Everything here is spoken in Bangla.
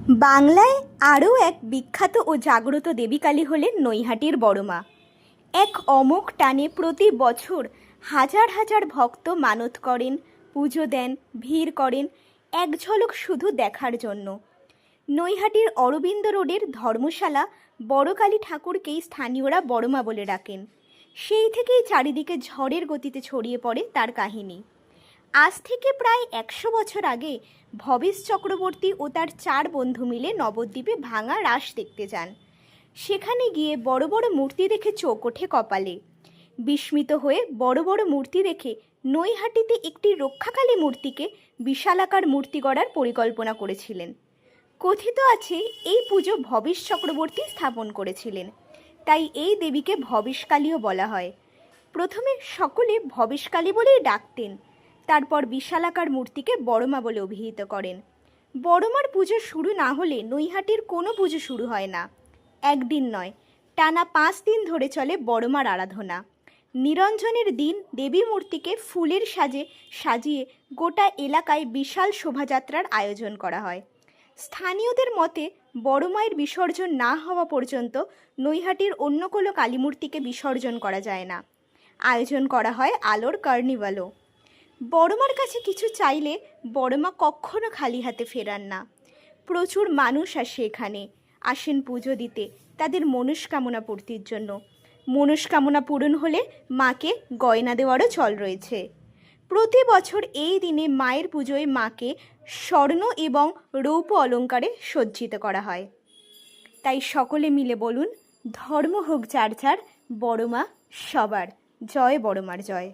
বাংলায় আরও এক বিখ্যাত ও জাগ্রত দেবীকালী হলেন নৈহাটির বড়মা। এক অমোঘ টানে প্রতি বছর হাজার হাজার ভক্ত মানত করেন, পুজো দেন, ভিড় করেন এক ঝলক শুধু দেখার জন্য। নৈহাটির অরবিন্দ রোডের ধর্মশালা বড়কালী ঠাকুরকেই স্থানীয়রা বড়মা বলে ডাকেন। সেই থেকেই চারিদিকে ঝড়ের গতিতে ছড়িয়ে পড়ে তার কাহিনী। আজ থেকে প্রায় 100 বছর আগে ভবেশ চক্রবর্তী ও তার 4 বন্ধু মিলে নবদ্বীপে ভাঙা রাস দেখতে যান। সেখানে গিয়ে বড় বড় মূর্তি দেখে চোখ ওঠে কপালে। বিস্মিত হয়ে বড় বড় মূর্তি দেখে নৈহাটিতে একটি রক্ষাকালী মূর্তিকে বিশালাকার মূর্তি গড়ার পরিকল্পনা করেছিলেন। কথিত আছে এই পুজো ভবেশ চক্রবর্তী স্থাপন করেছিলেন, তাই এই দেবীকে ভবেশকালীও বলা হয়। প্রথমে সকলে ভবেশকালী বলেই ডাকতেন, তারপর বিশালাকার মূর্তিকে বড়মা বলে অভিহিত করেন। বড়মার পুজো শুরু না হলে নৈহাটির কোনো পুজো শুরু হয় না। একদিন নয়, টানা 5 দিন ধরে চলে বড়মার আরাধনা। নিরঞ্জনের দিন দেবী মূর্তিকে ফুলের সাজে সাজিয়ে গোটা এলাকায় বিশাল শোভাযাত্রার আয়োজন করা হয়। স্থানীয়দের মতে বড়মায়ের বিসর্জন না হওয়া পর্যন্ত নৈহাটির অন্য কোনো কালীমূর্তিকে বিসর্জন করা যায় না। আয়োজন করা হয় আলোর কার্নিভালও। বড়মার কাছে কিছু চাইলে বড়মা কখনো খালি হাতে ফেরান না। প্রচুর মানুষ আসে এখানে, আসেন পুজো দিতে তাদের মনস্কামনা পূর্তির জন্য। মনস্কামনা পূরণ হলে মাকে গয়না দেওয়ারও চল রয়েছে। প্রতি বছর এই দিনে মায়ের পুজোয় মাকে স্বর্ণ এবং রৌপ্য অলঙ্কারে সজ্জিত করা হয়। তাই সকলে মিলে বলুন, ধর্ম হোক যার যার, বড়মা সবার। জয় বড়মার জয়।